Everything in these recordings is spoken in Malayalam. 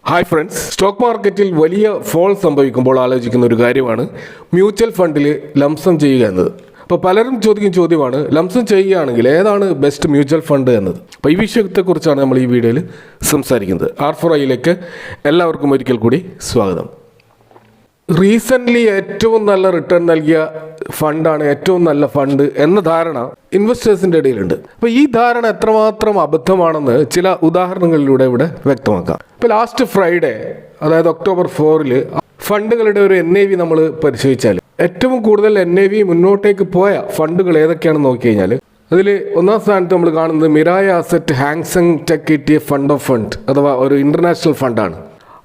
ഹായ് ഫ്രണ്ട്സ്, സ്റ്റോക്ക് മാർക്കറ്റിൽ വലിയ ഫോൾ സംഭവിക്കുമ്പോൾ ആലോചിക്കുന്ന ഒരു കാര്യമാണ് മ്യൂച്വൽ ഫണ്ടിൽ ലംസം ചെയ്യുക എന്നത്. അപ്പോൾ പലരും ചോദിക്കുന്ന ചോദ്യമാണ്, ലംസം ചെയ്യുകയാണെങ്കിൽ ഏതാണ് ബെസ്റ്റ് മ്യൂച്വൽ ഫണ്ട് എന്നത്. അപ്പോൾ ഈ വിഷയത്തെക്കുറിച്ചാണ് നമ്മൾ ഈ വീഡിയോയിൽ സംസാരിക്കുന്നത്. R4iയിലേക്ക് എല്ലാവർക്കും ഒരിക്കൽ കൂടി സ്വാഗതം. റീസെൻ്റ്ലി ഏറ്റവും നല്ല റിട്ടേൺ നൽകിയ ഫണ്ടാണ് ഏറ്റവും നല്ല ഫണ്ട് എന്ന ധാരണ ഇൻവെസ്റ്റേഴ്സിൻ്റെ ഇടയിലുണ്ട്. അപ്പോൾ ഈ ധാരണ എത്രമാത്രം അബദ്ധമാണെന്ന് ചില ഉദാഹരണങ്ങളിലൂടെ ഇവിടെ വ്യക്തമാക്കാം. ഇപ്പോൾ ലാസ്റ്റ് ഫ്രൈഡേ, അതായത് October 4 ഫണ്ടുകളുടെ ഒരു NAV നമ്മൾ പരിശോധിച്ചാൽ ഏറ്റവും കൂടുതൽ NAV മുന്നോട്ടേക്ക് പോയ ഫണ്ടുകൾ ഏതൊക്കെയാണെന്ന് നോക്കി കഴിഞ്ഞാൽ അതിൽ ഒന്നാം സ്ഥാനത്ത് നമ്മൾ കാണുന്നത് Mirae asset Hang Seng tech ETF fund of fund അഥവാ ഒരു ഇൻ്റർനാഷണൽ ഫണ്ടാണ്.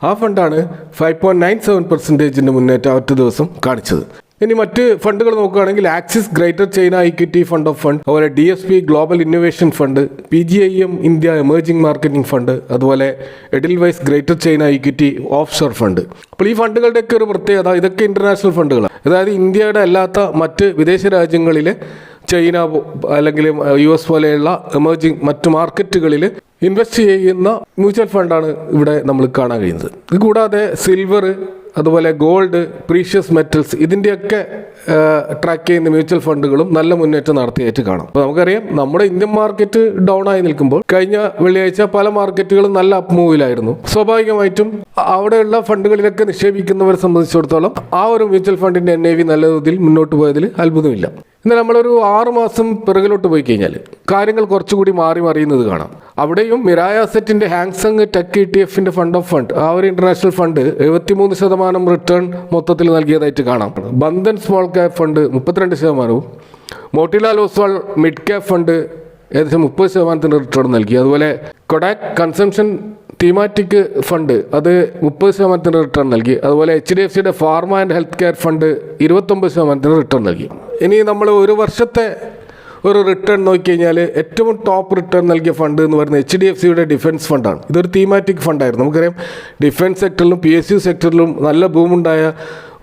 ആ ഫണ്ടാണ് 5.97% മുന്നേറ്റം ഒറ്റ ദിവസം കാണിച്ചത്. ഇനി മറ്റ് ഫണ്ടുകൾ നോക്കുകയാണെങ്കിൽ Axis greater China equity fund of fund, അതുപോലെ DSP global innovation fund, PGIM India emerging marketing fund, അതുപോലെ Edelweiss greater China equity offshore fund. അപ്പോൾ ഈ ഫണ്ടുകളുടെയൊക്കെ ഒരു പ്രത്യേകത, ഇതൊക്കെ ഇൻ്റർനാഷണൽ ഫണ്ടുകളാണ്. അതായത് ഇന്ത്യയുടെ അല്ലാത്ത മറ്റ് വിദേശ രാജ്യങ്ങളിലെ ചൈന അല്ലെങ്കിൽ US പോലെയുള്ള എമേർജിംഗ് മറ്റ് മാർക്കറ്റുകളിൽ ഇൻവെസ്റ്റ് ചെയ്യുന്ന മ്യൂച്വൽ ഫണ്ടാണ് ഇവിടെ നമ്മൾ കാണാൻ കഴിയുന്നത്. ഇത് കൂടാതെ സിൽവർ, അതുപോലെ ഗോൾഡ്, പ്രീഷ്യസ് മെറ്റൽസ് ഇതിൻ്റെയൊക്കെ ട്രാക്ക് ചെയ്യുന്ന മ്യൂച്വൽ ഫണ്ടുകളും നല്ല മുന്നേറ്റം നടത്തിയായിട്ട് കാണാം. അപ്പോൾ നമുക്കറിയാം, നമ്മുടെ ഇന്ത്യൻ മാർക്കറ്റ് ഡൗൺ ആയി നിൽക്കുമ്പോൾ കഴിഞ്ഞ വെള്ളിയാഴ്ച പല മാർക്കറ്റുകളും നല്ല അപ്പ് മൂവിലായിരുന്നു. സ്വാഭാവികമായിട്ടും അവിടെയുള്ള ഫണ്ടുകളിലൊക്കെ നിക്ഷേപിക്കുന്നവരെ സംബന്ധിച്ചിടത്തോളം ആ ഒരു മ്യൂച്വൽ ഫണ്ടിൻ്റെ NAV നല്ല രീതിയിൽ മുന്നോട്ട് പോയതിൽ അത്ഭുതമില്ല. എന്നാൽ നമ്മളൊരു 6 മാസം പിറകിലോട്ട് പോയി കഴിഞ്ഞാൽ കാര്യങ്ങൾ കുറച്ചുകൂടി മാറി മറിയുന്നത് കാണാം. അവിടെയും മിറായ അസറ്റിൻ്റെ Hang Seng tech ETF fund of fund, ആ ഒരു ഇൻ്റർനാഷണൽ ഫണ്ട് 73% റിട്ടേൺ മൊത്തത്തിൽ നൽകിയതായിട്ട് കാണാം. Bandhan small cap fund 32%, Motilal Oswal mid cap fund ഏകദേശം 30% റിട്ടേൺ നൽകി. അതുപോലെ കൊഡാക് കൺസംഷൻ തീമാറ്റിക് ഫണ്ട് അത് 30% റിട്ടേൺ നൽകി. അതുപോലെ HDFCയുടെ pharma and health care fund 29% return നൽകി. ഇനി നമ്മൾ ഒരു വർഷത്തെ ഒരു റിട്ടേൺ നോക്കിക്കഴിഞ്ഞാൽ ഏറ്റവും ടോപ്പ് റിട്ടേൺ നൽകിയ ഫണ്ട് എന്ന് പറയുന്നത് HDFCയുടെ ഡിഫൻസ് ഫണ്ടാണ്. ഇതൊരു തീമാറ്റിക് ഫണ്ടായിരുന്നു. നമുക്കറിയാം, ഡിഫൻസ് സെക്ടറിലും PSU സെക്ടറിലും നല്ല ബൂമുണ്ടായ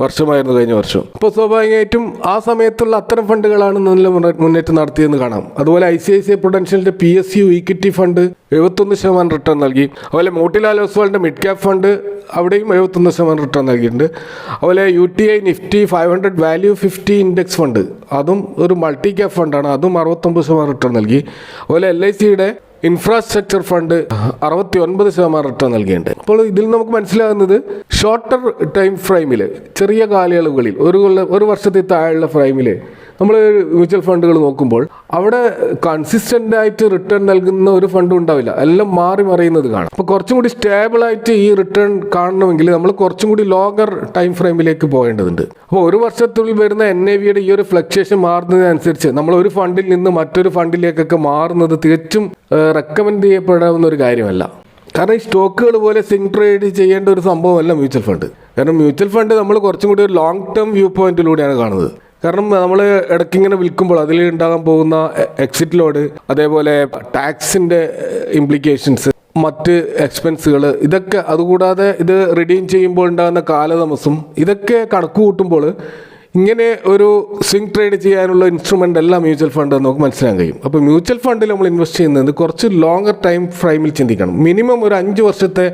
വർഷമായിരുന്നു കഴിഞ്ഞ വർഷം. അപ്പോൾ സ്വാഭാവികമായിട്ടും ആ സമയത്തുള്ള അത്തരം ഫണ്ടുകളാണ് നല്ല മുന്നേറ്റം നടത്തിയെന്ന് കാണാം. അതുപോലെ ICICI പ്രൊഡൻഷ്യലിൻ്റെ PSU equity fund 71% return നൽകി. അതുപോലെ മോട്ടിലാൽ ഒസ്വാളിൻ്റെ മിഡ് ക്യാപ് ഫണ്ട് അവിടെയും 71% റിട്ടേൺ നൽകിയിട്ടുണ്ട്. അതുപോലെ UTI Nifty 500 value 50 index fund, അതും ഒരു മൾട്ടി ക്യാപ് ഫണ്ടാണ്, അതും 69% റിട്ടേൺ നൽകി. അതുപോലെ LICയുടെ ഇൻഫ്രാസ്ട്രക്ചർ ഫണ്ട് 69% റിട്ടേൺ നൽകിയിട്ടുണ്ട്. അപ്പോൾ ഇതിൽ നമുക്ക് മനസ്സിലാകുന്നത് ഷോർട്ടർ ടൈം ഫ്രെയിമിൽ, ചെറിയ കാലയളവുകളിൽ, ഒരു വർഷത്തെ താഴെയുള്ള ഫ്രെയിമിൽ നമ്മൾ മ്യൂച്വൽ ഫണ്ടുകൾ നോക്കുമ്പോൾ അവിടെ കൺസിസ്റ്റൻ്റ് ആയിട്ട് റിട്ടേൺ നൽകുന്ന ഒരു ഫണ്ടും ഉണ്ടാവില്ല, എല്ലാം മാറി മറിയുന്നത് കാണാം. അപ്പോൾ കുറച്ചും കൂടി സ്റ്റേബിളായിട്ട് ഈ റിട്ടേൺ കാണണമെങ്കിൽ നമ്മൾ കുറച്ചും കൂടി ലോങ്ങർ ടൈം ഫ്രെയിമിലേക്ക് പോകേണ്ടതുണ്ട്. അപ്പോൾ ഒരു വർഷത്തുള്ളിൽ വരുന്ന NAVയുടെ ഈ ഒരു ഫ്ലക്ച്വേഷൻ മാറുന്നതിനനുസരിച്ച് നമ്മൾ ഒരു ഫണ്ടിൽ നിന്ന് മറ്റൊരു ഫണ്ടിലേക്കൊക്കെ മാറുന്നത് തികച്ചും റെക്കമെൻഡ് ചെയ്യപ്പെടാവുന്ന ഒരു കാര്യമല്ല. കാരണം ഈ സ്റ്റോക്കുകൾ പോലെ സിങ്ക് ട്രേഡ് ചെയ്യേണ്ട ഒരു സംഭവമല്ല മ്യൂച്വൽ ഫണ്ട്. കാരണം മ്യൂച്വൽ ഫണ്ട് നമ്മൾ കുറച്ചും കൂടി ഒരു ലോങ് ടേം വ്യൂ പോയിന്റിലൂടെയാണ് കാണുന്നത്. കാരണം നമ്മൾ ഇടയ്ക്കിങ്ങനെ വിൽക്കുമ്പോൾ അതിൽ ഉണ്ടാകാൻ പോകുന്ന എക്സിറ്റ് ലോഡ്, അതേപോലെ ടാക്സിൻ്റെ ഇംപ്ലിക്കേഷൻസ്, മറ്റ് എക്സ്പെൻസുകൾ, ഇതൊക്കെ, അതുകൂടാതെ ഇത് റിഡീം ചെയ്യുമ്പോൾ ഉണ്ടാകുന്ന കാലതാമസം, ഇതൊക്കെ കണക്ക് കൂട്ടുമ്പോൾ ഇങ്ങനെ ഒരു സ്വിംഗ് ട്രേഡ് ചെയ്യാനുള്ള ഇൻസ്ട്രുമെൻ്റ് അല്ല മ്യൂച്വൽ ഫണ്ട് എന്ന് നമുക്ക് മനസ്സിലാക്കാൻ കഴിയും. അപ്പോൾ മ്യൂച്വൽ ഫണ്ടിൽ നമ്മൾ ഇൻവെസ്റ്റ് ചെയ്യുന്നത് കുറച്ച് ലോങ്ങർ ടൈം ഫ്രെയിമിൽ ചിന്തിക്കണം. മിനിമം ഒരു 5 വർഷത്തെ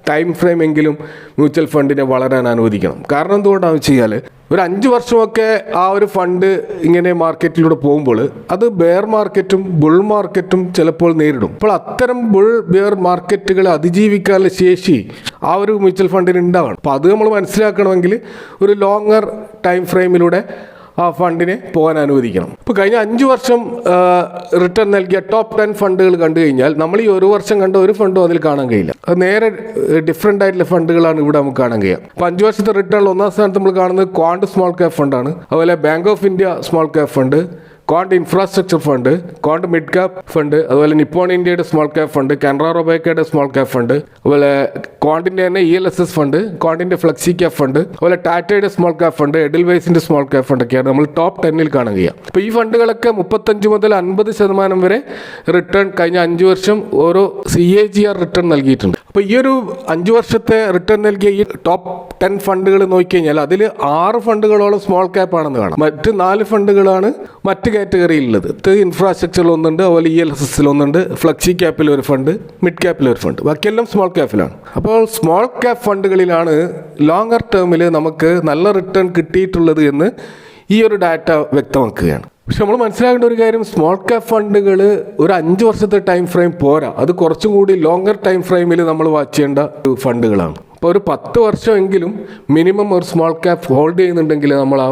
ടൈം ഫ്രെയിം എങ്കിലും മ്യൂച്വൽ ഫണ്ടിനെ വളരാൻ അനുവദിക്കണം. കാരണം എന്തുകൊണ്ടാണെന്ന് വെച്ച് കഴിഞ്ഞാൽ ഒരു 5 വർഷമൊക്കെ ആ ഒരു ഫണ്ട് ഇങ്ങനെ മാർക്കറ്റിലൂടെ പോകുമ്പോൾ അത് ബെയർ മാർക്കറ്റും ബുൾ മാർക്കറ്റും ചിലപ്പോൾ നേരിടും. അപ്പോൾ അത്തരം ബുൾ ബെയർ മാർക്കറ്റുകളെ അതിജീവിക്കാനുള്ള ശേഷി ആ ഒരു മ്യൂച്വൽ ഫണ്ടിന് ഉണ്ടാവണം. അപ്പോൾ അത് നമ്മൾ മനസ്സിലാക്കണമെങ്കിൽ ഒരു ലോങ്ങർ ടൈം ഫ്രെയിമിലൂടെ ആ ഫണ്ടിനെ പോകാൻ അനുവദിക്കണം. ഇപ്പോൾ കഴിഞ്ഞ 5 വർഷം റിട്ടേൺ നൽകിയ ടോപ്പ് 10 ഫണ്ടുകൾ കണ്ടു കഴിഞ്ഞാൽ നമ്മൾ ഈ ഒരു വർഷം കണ്ട ഒരു ഫണ്ടും അതിൽ കാണാൻ കഴിയില്ല. അത് നേരെ ഡിഫറെൻ്റ് ആയിട്ടുള്ള ഫണ്ടുകളാണ് ഇവിടെ നമുക്ക് കാണാൻ കഴിയുക. അപ്പോൾ 5 വർഷത്തെ റിട്ടേൺ ഒന്നാം സ്ഥാനത്ത് നമ്മൾ കാണുന്നത് ക്വാണ്ട് സ്മോൾ ക്യാപ് ഫണ്ടാണ്. അതുപോലെ bank of India small cap fund, quant infrastructure fund, quant mid cap fund, അതുപോലെ നിപ്പോൺ ഇന്ത്യയുടെ സ്മോൾ ക്യാപ് ഫണ്ട്, കാനറ റൊബേക്കയുടെ സ്മോൾ ക്യാപ് ഫണ്ട്, അതുപോലെ ക്വാണ്ടിൻ്റെ തന്നെ ELSS ഫണ്ട്, ക്വാണ്ടിൻ്റെ ഫ്ലെക്സി ക്യാപ് ഫണ്ട്, അതുപോലെ ടാറ്റയുടെ സ്മോൾ ക്യാപ് ഫണ്ട്, എഡിൽവൈസിൻ്റെ സ്മോൾ ക്യാപ് ഫണ്ടൊക്കെയാണ് നമ്മൾ ടോപ്പ് 10 കാണാൻ കഴിയുക. അപ്പോൾ ഈ ഫണ്ടുകളൊക്കെ 35 മുതൽ 50% വരെ റിട്ടേൺ കഴിഞ്ഞ 5 വർഷം ഓരോ CAGR റിട്ടേൺ നൽകിയിട്ടുണ്ട്. അപ്പോൾ ഈ ഒരു 5 വർഷത്തെ റിട്ടേൺ നൽകിയ ഈ ടോപ്പ് 10 ഫണ്ടുകൾ നോക്കിക്കഴിഞ്ഞാൽ അതിൽ 6 ഫണ്ടുകളോളം സ്മോൾ ക്യാപ്പ് ആണെന്ന് കാണാം. മറ്റ് 4 ഫണ്ടുകളാണ് മറ്റ് കാറ്റഗറിയിലുള്ളത്. ഇത് ഇൻഫ്രാസ്ട്രക്ചറിൽ ഒന്നുണ്ട്, അതുപോലെ ELSS ഒന്നുണ്ട്, ഫ്ലക്സി ക്യാപ്പിൽ ഒരു ഫണ്ട്, മിഡ് ക്യാപ്പിൽ ഒരു ഫണ്ട്, ബാക്കിയെല്ലാം സ്മോൾ ക്യാപ്പിലാണ്. അപ്പോൾ സ്മോൾ ക്യാപ്പ് ഫണ്ടുകളിലാണ് ലോങ്ങർ ടേമിൽ നമുക്ക് നല്ല റിട്ടേൺ കിട്ടിയിട്ടുള്ളത് എന്ന് ഈ ഒരു ഡാറ്റ വ്യക്തമാക്കുകയാണ്. പക്ഷെ നമ്മൾ മനസ്സിലാക്കേണ്ട ഒരു കാര്യം, സ്മോൾ ക്യാപ്പ് ഫണ്ടുകൾ ഒരു 5 വർഷത്തെ ടൈം ഫ്രെയിം പോരാ, അത് കുറച്ചും കൂടി ലോങ്ങർ ടൈം ഫ്രെയിമിൽ നമ്മൾ വാച്ച് ചെയ്യേണ്ട ഫണ്ടുകളാണ്. അപ്പോൾ ഒരു 10 വർഷമെങ്കിലും മിനിമം ഒരു സ്മോൾ ക്യാപ്പ് ഹോൾഡ് ചെയ്യുന്നുണ്ടെങ്കിൽ നമ്മൾ ആ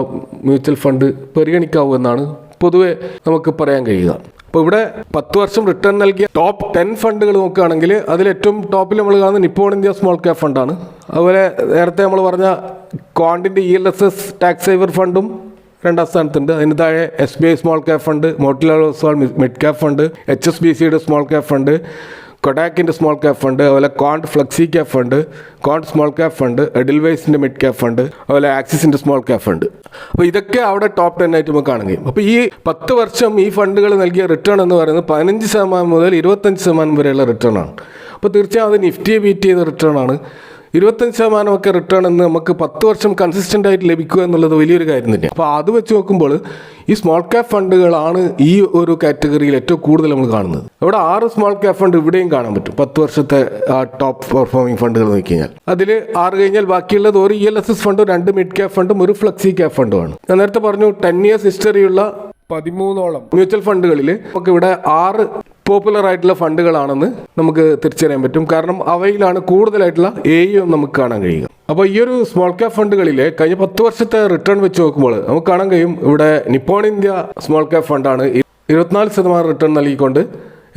മ്യൂച്വൽ ഫണ്ട് പരിഗണിക്കാവുമെന്നാണ് പൊതുവെ നമുക്ക് പറയാൻ കഴിയുക. അപ്പോൾ ഇവിടെ 10 വർഷം റിട്ടേൺ നൽകിയ ടോപ്പ് 10 ഫണ്ടുകൾ നോക്കുകയാണെങ്കിൽ അതിലേറ്റവും ടോപ്പിൽ നമ്മൾ കാണുന്ന നിപ്പോൺ ഇന്ത്യ സ്മോൾ ക്യാപ്പ് ഫണ്ടാണ്. അതുപോലെ നേരത്തെ നമ്മൾ പറഞ്ഞ ക്വാണ്ടിൻ്റെ ELSS ടാക്സ് സേവർ ഫണ്ടും 2ാം സ്ഥാനത്തുണ്ട്. അതിന് താഴെ SBI small cap fund, Motilal Oswal mid cap fund, HSBCയുടെ സ്മോൾ ക്യാപ്പ് ഫണ്ട്, കൊഡാക്കിൻ്റെ സ്മോൾ ക്യാപ്പ് ഫണ്ട്, അതുപോലെ quant flexi cap fund, quant small cap fund, എഡിൽവൈസിൻ്റെ മിഡ് ക്യാപ്പ് ഫണ്ട്, അതുപോലെ ആക്സിസിൻ്റെ സ്മോൾ ക്യാപ്പ് ഫണ്ട്. അപ്പോൾ ഇതൊക്കെ അവിടെ ടോപ്പ് 10 ആയിട്ട് നമുക്ക് കാണുകയും. അപ്പോൾ ഈ 10 വർഷം ഈ ഫണ്ടുകൾ നൽകിയ റിട്ടേൺ എന്ന് പറയുന്നത് 15% മുതൽ 25% വരെയുള്ള റിട്ടേൺ ആണ്. അപ്പോൾ തീർച്ചയായും അത് നിഫ്റ്റിയെ ബീറ്റ് ചെയ്ത റിട്ടേൺ ആണ്. 25% റിട്ടേൺ എന്ന് നമുക്ക് 10 വർഷം കൺസിസ്റ്റൻ്റ് ആയിട്ട് ലഭിക്കുക എന്നുള്ളത് വലിയൊരു കാര്യം തന്നെയാണ്. അപ്പോൾ അത് വെച്ച് നോക്കുമ്പോൾ ഈ സ്മോൾ ക്യാപ്പ് ഫണ്ടുകളാണ് ഈ ഒരു കാറ്റഗറിയിൽ ഏറ്റവും കൂടുതൽ നമ്മൾ കാണുന്നത്. അവിടെ 6 സ്മോൾ ക്യാപ്പ് ഫണ്ട് ഇവിടെയും കാണാൻ പറ്റും. 10 വർഷത്തെ ടോപ്പ് പെർഫോമിംഗ് ഫണ്ടുകൾ നോക്കി കഴിഞ്ഞാൽ അതിൽ 6 കഴിഞ്ഞാൽ ബാക്കിയുള്ളത് ഒരു ELSS ഫണ്ടും 2 മിഡ് ക്യാപ്പ് ഫണ്ടും ഒരു ഫ്ലക്സി ക്യാപ്പ് ഫണ്ടുമാണ്. ഞാൻ നേരത്തെ പറഞ്ഞു 10 ഇയേഴ്സ് ഹിസ്റ്ററിയുള്ള 13ഓളം മ്യൂച്വൽ ഫണ്ടുകളിൽ നമുക്ക് ഇവിടെ 6 പോപ്പുലർ ആയിട്ടുള്ള ഫണ്ടുകളാണെന്ന് നമുക്ക് തിരിച്ചറിയാൻ പറ്റും. കാരണം അവയിലാണ് കൂടുതലായിട്ടുള്ള AUM നമുക്ക് കാണാൻ കഴിയുക. അപ്പോൾ ഈ ഒരു സ്മോൾ ക്യാപ്പ് ഫണ്ടുകളിലെ കഴിഞ്ഞ 10 വർഷത്തെ റിട്ടേൺ വെച്ച് നോക്കുമ്പോൾ നമുക്ക് കാണാൻ കഴിയും ഇവിടെ നിപ്പോൺ ഇന്ത്യ സ്മോൾ ക്യാപ്പ് ഫണ്ടാണ് 24% റിട്ടേൺ നൽകിക്കൊണ്ട്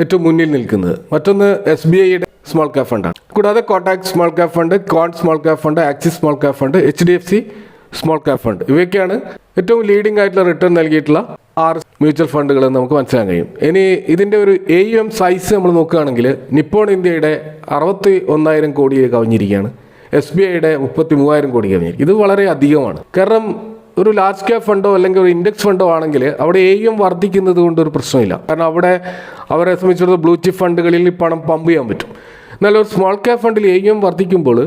ഏറ്റവും മുന്നിൽ നിൽക്കുന്നത്. മറ്റൊന്ന് SBIയുടെ സ്മോൾ ക്യാപ്പ് ഫണ്ടാണ്. കൂടാതെ Kotak small cap fund, quant small cap fund, Axis small cap fund, HDFC small cap fund, ഇവയൊക്കെയാണ് ഏറ്റവും ലീഡിംഗ് ആയിട്ടുള്ള റിട്ടേൺ നൽകിയിട്ടുള്ള 6 മ്യൂച്വൽ ഫണ്ടുകൾ എന്ന് നമുക്ക് മനസ്സിലാക്കാൻ കഴിയും. ഇനി ഇതിൻ്റെ ഒരു AUM സൈസ് നമ്മൾ നോക്കുകയാണെങ്കിൽ നിപ്പോൺ ഇന്ത്യയുടെ 61,000 കോടി കവിഞ്ഞിരിക്കുകയാണ്, SBIയുടെ 33,000 കോടി കവിഞ്ഞിരിക്കും. ഇത് വളരെ അധികമാണ്. കാരണം ഒരു ലാർജ് ക്യാപ്പ് ഫണ്ടോ അല്ലെങ്കിൽ ഒരു ഇൻഡെക്സ് ഫണ്ടോ ആണെങ്കിൽ അവിടെ AUM വർദ്ധിക്കുന്നത് കൊണ്ട് ഒരു പ്രശ്നമില്ല. കാരണം അവിടെ അവരെ സംബന്ധിച്ചിടത്തോളം ബ്ലൂ ചിപ്പ് ഫണ്ടുകളിൽ പണം പമ്പ് ചെയ്യാൻ പറ്റും. എന്നാൽ ഒരു സ്മോൾ ക്യാപ്പ് ഫണ്ടിൽ AUM വർദ്ധിക്കുമ്പോൾ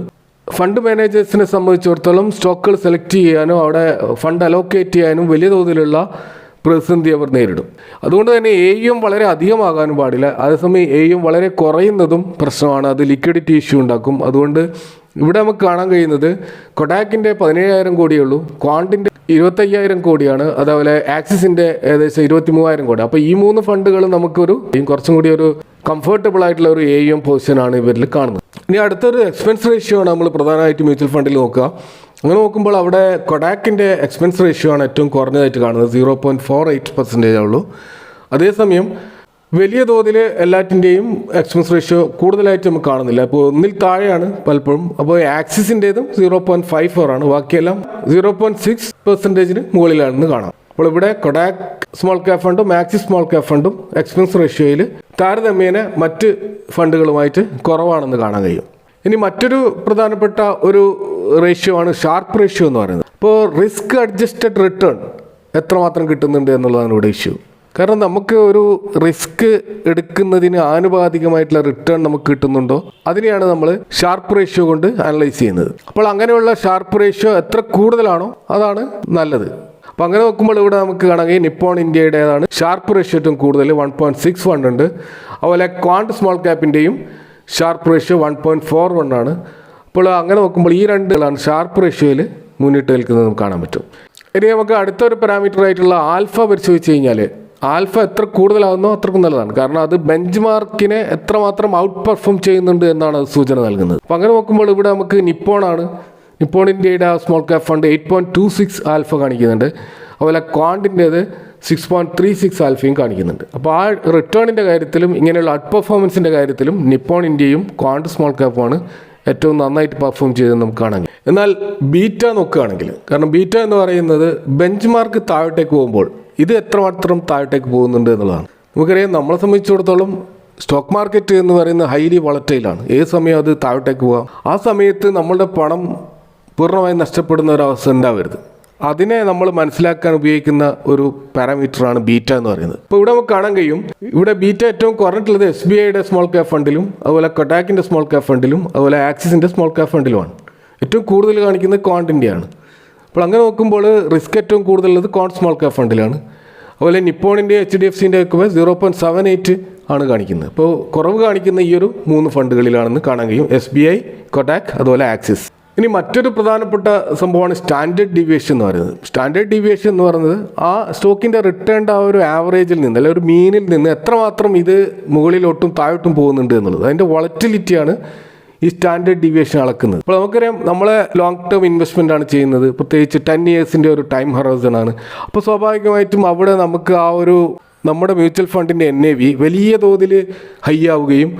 ഫണ്ട് മാനേജേഴ്സിനെ സംബന്ധിച്ചിടത്തോളം സ്റ്റോക്കുകൾ സെലക്ട് ചെയ്യാനോ അവിടെ ഫണ്ട് അലോക്കേറ്റ് ചെയ്യാനും വലിയ തോതിലുള്ള പ്രതിസന്ധി അവർ നേരിടും. അതുകൊണ്ട് തന്നെ AUM വളരെ അധികമാകാനും പാടില്ല. അതേസമയം AUM വളരെ കുറയുന്നതും പ്രശ്നമാണ്. അത് ലിക്വിഡിറ്റി ഇഷ്യൂ ഉണ്ടാക്കും. അതുകൊണ്ട് ഇവിടെ നമുക്ക് കാണാൻ കഴിയുന്നത് കൊഡാക്കിൻ്റെ 17,000 കോടിയേ ഉള്ളൂ, ക്വാണ്ടിൻ്റെ 25,000 കോടിയാണ്, അതേപോലെ ആക്സിസിൻ്റെ ഏകദേശം 23,000 കോടി. അപ്പോൾ ഈ 3 ഫണ്ടുകൾ നമുക്കൊരു കുറച്ചും കൂടി ഒരു കംഫർട്ടബിൾ ആയിട്ടുള്ള ഒരു AUM പൊസിഷനാണ് ഇവരിൽ കാണുന്നത്. ഇനി അടുത്തൊരു എക്സ്പെൻസ് റേഷ്യോ ആണ് നമ്മൾ പ്രധാനമായിട്ട് മ്യൂച്വൽ ഫണ്ടിൽ നോക്കുക. അങ്ങനെ നോക്കുമ്പോൾ അവിടെ കൊഡാക്കിൻ്റെ എക്സ്പെൻസ് റേഷ്യോ ആണ് ഏറ്റവും കുറഞ്ഞതായിട്ട് കാണുന്നത്, 0.48% ഉള്ളൂ. അതേസമയം വലിയ തോതിൽ എല്ലാറ്റിൻ്റെയും എക്സ്പെൻസ് റേഷ്യോ കൂടുതലായിട്ട് നമുക്ക് കാണുന്നില്ല. അപ്പോൾ 1ൽ താഴെയാണ് പലപ്പോഴും. അപ്പോൾ ആക്സിസിൻ്റേതും 0.54 ആണ്, ബാക്കിയെല്ലാം 0.6% മുകളിലാണെന്ന് കാണാം. അപ്പോൾ ഇവിടെ കൊഡാക് സ്മോൾ ക്യാപ്പ് ഫണ്ടും ആക്സിസ് സ്മോൾ ക്യാപ്പ് ഫണ്ടും എക്സ്പെൻസ് റേഷ്യോയിൽ താരതമ്യേന മറ്റ് ഫണ്ടുകളുമായിട്ട് കുറവാണെന്ന് കാണാൻ കഴിയും. ഇനി മറ്റൊരു പ്രധാനപ്പെട്ട ഒരു റേഷ്യോ ആണ് ഷാർപ്പ് റേഷ്യോ എന്ന് പറയുന്നത്. അപ്പോൾ റിസ്ക് അഡ്ജസ്റ്റഡ് റിട്ടേൺ എത്രമാത്രം കിട്ടുന്നുണ്ട് എന്നുള്ളതാണ് ഇവിടെ ഇഷ്യൂ. കാരണം നമുക്ക് ഒരു റിസ്ക് എടുക്കുന്നതിന് ആനുപാതികമായിട്ടുള്ള റിട്ടേൺ നമുക്ക് കിട്ടുന്നുണ്ടോ അതിനെയാണ് നമ്മൾ ഷാർപ്പ് റേഷ്യോ കൊണ്ട് അനലൈസ് ചെയ്യുന്നത്. അപ്പോൾ അങ്ങനെയുള്ള ഷാർപ്പ് റേഷ്യോ എത്ര കൂടുതലാണോ അതാണ് നല്ലത്. അപ്പോൾ അങ്ങനെ നോക്കുമ്പോൾ ഇവിടെ നമുക്ക് കാണാൻ നിപ്പോൺ ഇന്ത്യയുടേതാണ് ഷാർപ്പ് റേഷ്യോ ഏറ്റവും കൂടുതൽ 1.61 ഉണ്ട്. അതുപോലെ ക്വാണ്ട് സ്മോൾ ക്യാപ്പിൻ്റെയും ഷാർപ്പ് റേഷ്യോ 1.41 ആണ്. അപ്പോൾ അങ്ങനെ നോക്കുമ്പോൾ ഈ 2 ഷാർപ്പ് റേഷ്യോയിൽ മുന്നിട്ട് നിൽക്കുന്നത് നമുക്ക് കാണാൻ പറ്റും. ഇനി നമുക്ക് അടുത്തൊരു പാരാമീറ്റർ ആയിട്ടുള്ള ആൽഫ പരിശോധിച്ച് കഴിഞ്ഞാൽ ആൽഫ എത്ര കൂടുതലാകുന്നോ അത്രക്കും നല്ലതാണ്. കാരണം അത് ബെഞ്ച് മാർക്കിനെ എത്രമാത്രം ഔട്ട് പെർഫോം ചെയ്യുന്നുണ്ട് എന്നാണ് അത് സൂചന നൽകുന്നത്. അപ്പോൾ അങ്ങനെ നോക്കുമ്പോൾ ഇവിടെ നമുക്ക് നിപ്പോൺ ഇന്ത്യയുടെ സ്മോൾ ക്യാപ്പ് ഫണ്ട് 8.26 ആൽഫ കാണിക്കുന്നുണ്ട്. അതുപോലെ ക്വാണ്ടിൻ്റേത് 6.36 ആൽഫയും കാണിക്കുന്നുണ്ട്. അപ്പോൾ ആ റിട്ടേണിൻ്റെ കാര്യത്തിലും ഇങ്ങനെയുള്ള ഔട്ട് പെർഫോമൻസിൻ്റെ കാര്യത്തിലും നിപ്പോൺ ഇന്ത്യയും ക്വാണ്ട് സ്മോൾ ക്യാപ്പുമാണ് ഏറ്റവും നന്നായിട്ട് പെർഫോം ചെയ്തതെന്ന് നമുക്ക് കാണാൻ. എന്നാൽ ബീറ്റ നോക്കുകയാണെങ്കിൽ, കാരണം ബീറ്റ എന്ന് പറയുന്നത് ബെഞ്ച് മാർക്ക് താഴോട്ടേക്ക് പോകുമ്പോൾ ഇത് എത്രമാത്രം താഴോട്ടേക്ക് പോകുന്നുണ്ട് എന്നുള്ളതാണ്. നമുക്കറിയാം, നമ്മളെ സംബന്ധിച്ചിടത്തോളം സ്റ്റോക്ക് മാർക്കറ്റ് എന്ന് പറയുന്നത് ഹൈലി വളറ്റൈലാണ്. ഏത് സമയം അത് താഴോട്ടേക്ക് പോകാം. ആ സമയത്ത് നമ്മളുടെ പണം പൂർണ്ണമായും നഷ്ടപ്പെടുന്ന ഒരവസ്ഥ ഉണ്ടാവരുത്. അതിനെ നമ്മൾ മനസ്സിലാക്കാൻ ഉപയോഗിക്കുന്ന ഒരു പാരാമീറ്ററാണ് ബീറ്റ എന്ന് പറയുന്നത്. ഇപ്പോൾ ഇവിടെ നമുക്ക് കാണാൻ കഴിയും, ഇവിടെ ബീറ്റ ഏറ്റവും കുറഞ്ഞിട്ടുള്ളത് SBIയുടെ സ്മോൾ ക്യാപ്പ് ഫണ്ടിലും അതുപോലെ കൊഡാക്കിൻ്റെ സ്മോൾ ക്യാപ്പ് ഫണ്ടിലും അതുപോലെ ആക്സിസിൻ്റെ സ്മോൾ ക്യാപ്പ് ഫണ്ടിലുമാണ്. ഏറ്റവും കൂടുതൽ കാണിക്കുന്നത് ക്വാണ്ടിൻ്റെയാണ്. അപ്പോൾ അങ്ങനെ നോക്കുമ്പോൾ റിസ്ക് ഏറ്റവും കൂടുതലുള്ളത് ക്വാണ്ട് സ്മോൾ ക്യാപ്പ് ഫണ്ടിലാണ്. അതുപോലെ നിപ്പോണിൻ്റെ HDFCൻ്റെ ഒക്കെ 0.78 ആണ് കാണിക്കുന്നത്. അപ്പോൾ കുറവ് കാണിക്കുന്ന ഈ ഒരു 3 ഫണ്ടുകളിലാണെന്ന് കാണാൻ കഴിയും. SBI, കൊട്ടാക്, അതുപോലെ ആക്സിസ്. ഇനി മറ്റൊരു പ്രധാനപ്പെട്ട സംഭവമാണ് സ്റ്റാൻഡേർഡ് ഡീവിയേഷൻ എന്ന് പറയുന്നത്. സ്റ്റാൻഡേർഡ് ഡീവിയേഷൻ എന്ന് പറയുന്നത് ആ സ്റ്റോക്കിൻ്റെ റിട്ടേണിൻ്റെ ആ ഒരു ആവറേജിൽ നിന്ന് അല്ലെങ്കിൽ ഒരു മീനിൽ നിന്ന് എത്രമാത്രം ഇത് മുകളിലോട്ടും താഴോട്ടും പോകുന്നുണ്ട് എന്നുള്ളത്, അതിൻ്റെ വോളറ്റിലിറ്റിയാണ് ഈ സ്റ്റാൻഡേർഡ് ഡീവിയേഷൻ അളക്കുന്നത്. അപ്പോൾ നമുക്കറിയാം നമ്മളെ ലോങ് ടേം ഇൻവെസ്റ്റ്മെൻ്റ് ആണ് ചെയ്യുന്നത്, പ്രത്യേകിച്ച് 10 ഇയേഴ്സിൻ്റെ ഒരു ടൈം ഹൊറൈസൺ ആണ്. അപ്പോൾ സ്വാഭാവികമായിട്ടും അവിടെ നമുക്ക് ആ ഒരു നമ്മുടെ മ്യൂച്വൽ ഫണ്ടിൻ്റെ NAV വലിയ തോതിൽ ഹൈ ആവുകയും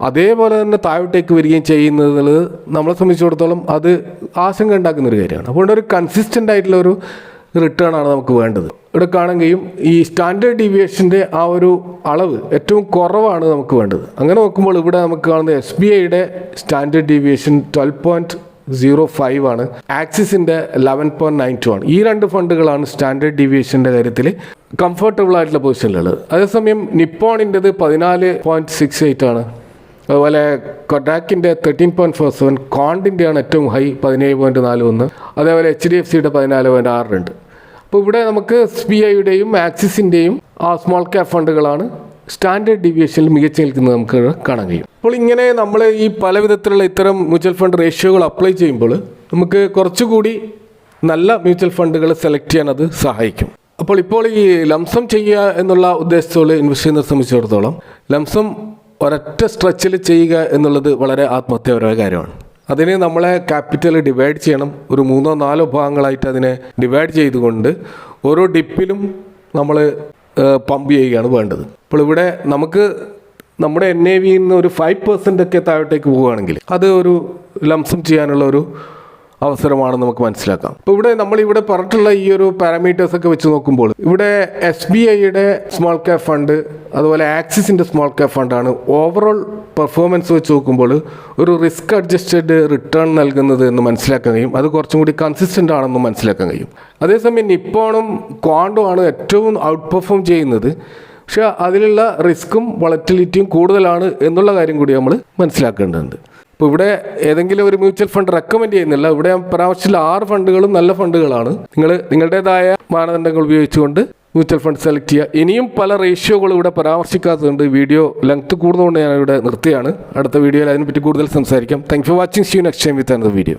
അതേപോലെ തന്നെ താഴോട്ടേക്ക് വരികയും ചെയ്യുന്നത് നമ്മളെ സംബന്ധിച്ചിടത്തോളം അത് ആശങ്ക ഉണ്ടാക്കുന്നൊരു കാര്യമാണ്. അപ്പോൾ ഒരു കൺസിസ്റ്റൻ്റ് ആയിട്ടുള്ള ഒരു റിട്ടേൺ ആണ് നമുക്ക് വേണ്ടത്. ഇവിടെ കാണാൻ കഴിയും ഈ സ്റ്റാൻഡേർഡ് ഡീവിയേഷൻ്റെ ആ ഒരു അളവ് ഏറ്റവും കുറവാണ് നമുക്ക് വേണ്ടത്. അങ്ങനെ നോക്കുമ്പോൾ ഇവിടെ നമുക്ക് കാണുന്നത് SBIയുടെ സ്റ്റാൻഡേർഡ് ഡീവിയേഷൻ 12.05 ആണ്, ആക്സിസിൻ്റെ 11.92 ആണ്. ഈ 2 ഫണ്ടുകളാണ് സ്റ്റാൻഡേർഡ് ഡീവിയേഷൻ്റെ കാര്യത്തിൽ കംഫർട്ടബിൾ ആയിട്ടുള്ള പൊസിഷനിലുള്ളത്. അതേസമയം നിപ്പോണിൻ്റെത് 14.68 ആണ്. അതുപോലെ കൊട്ടാക്കിൻ്റെ 13.47, കോണ്ടിൻ്റെയാണ് ഏറ്റവും ഹൈ 17.41, അതേപോലെ HDFCയുടെ 14.62. അപ്പോൾ ഇവിടെ നമുക്ക് SBIയുടെയും ആക്സിസിൻ്റെയും ആ സ്മോൾ ക്യാപ് ഫണ്ടുകളാണ് സ്റ്റാൻഡേർഡ് ഡീവിയേഷനിൽ മികച്ചു നിൽക്കുന്നത് നമുക്ക് കാണാൻ കഴിയും. അപ്പോൾ ഇങ്ങനെ നമ്മൾ ഈ പല വിധത്തിലുള്ള ഇത്തരം മ്യൂച്വൽ ഫണ്ട് റേഷ്യോകൾ അപ്ലൈ ചെയ്യുമ്പോൾ നമുക്ക് കുറച്ചുകൂടി നല്ല മ്യൂച്വൽ ഫണ്ടുകൾ സെലക്ട് ചെയ്യാൻ അത് സഹായിക്കും. ഇപ്പോൾ ഈ ലംസം ചെയ്യുക എന്നുള്ള ഉദ്ദേശത്തോട് ഇൻവെസ്റ്റ് ചെയ്യുന്നതിനെ സംബന്ധിച്ചിടത്തോളം ലംസം ഒരൊറ്റ സ്ട്രെച്ചിൽ ചെയ്യുക എന്നുള്ളത് വളരെ ആത്മഹത്യാപരമായ കാര്യമാണ്. അതിന് നമ്മളെ ക്യാപിറ്റൽ ഡിവൈഡ് ചെയ്യണം. ഒരു 3-4 ഭാഗങ്ങളായിട്ട് അതിനെ ഡിവൈഡ് ചെയ്തുകൊണ്ട് ഓരോ ഡിപ്പിലും നമ്മൾ പമ്പ് ചെയ്യുകയാണ് വേണ്ടത്. അപ്പോൾ ഇവിടെ നമുക്ക് നമ്മുടെ NAVയിൽ നിന്ന് ഒരു 5% ഒക്കെ താഴോട്ടേക്ക് പോവുകയാണെങ്കിൽ അത് ഒരു ലംസം ചെയ്യാനുള്ള ഒരു അവസരമാണെന്ന് നമുക്ക് മനസ്സിലാക്കാം. അപ്പോൾ ഇവിടെ നമ്മളിവിടെ പറഞ്ഞിട്ടുള്ള ഈ ഒരു പാരാമീറ്റേഴ്സൊക്കെ വെച്ച് നോക്കുമ്പോൾ ഇവിടെ SBIയുടെ സ്മോൾ ക്യാപ് ഫണ്ട് അതുപോലെ ആക്സിസിൻ്റെ സ്മോൾ ക്യാപ് ഫണ്ടാണ് ഓവറോൾ പെർഫോമൻസ് വെച്ച് നോക്കുമ്പോൾ ഒരു റിസ്ക് അഡ്ജസ്റ്റഡ് റിട്ടേൺ നൽകുന്നത് എന്ന് മനസ്സിലാക്കാൻ കഴിയും. അത് കുറച്ചും കൂടി കൺസിസ്റ്റൻ്റ് ആണെന്ന് മനസ്സിലാക്കാൻ കഴിയും. അതേസമയം നിപ്പോണും ക്വാണ്ടും ആണ് ഏറ്റവും ഔട്ട് പെർഫോം ചെയ്യുന്നത്. പക്ഷേ അതിലുള്ള റിസ്ക്കും വോളറ്റിലിറ്റിയും കൂടുതലാണ് എന്നുള്ള കാര്യം കൂടി നമ്മൾ മനസ്സിലാക്കേണ്ടതുണ്ട്. ഇപ്പോൾ ഇവിടെ ഏതെങ്കിലും ഒരു മ്യൂച്വൽ ഫണ്ട് റെക്കമെൻഡ് ചെയ്യുന്നില്ല. ഇവിടെ പരാമർശിച്ച 6 ഫണ്ടുകളും നല്ല ഫണ്ടുകളാണ്. നിങ്ങളുടേതായ മാനദണ്ഡങ്ങൾ ഉപയോഗിച്ചുകൊണ്ട് മ്യൂച്വൽ ഫണ്ട് സെലക്ട് ചെയ്യുക. ഇനിയും പല റേഷ്യോകളും ഇവിടെ പരാമർശിക്കാത്തതുണ്ട്. വീഡിയോ ലെങ്ത് കൂടുന്നതുകൊണ്ട് ഞാൻ ഇവിടെ നിർത്തുകയാണ്. അടുത്ത വീഡിയോയിൽ അതിനെപ്പറ്റി കൂടുതൽ സംസാരിക്കാം. Thank for watching. See you next time with another video.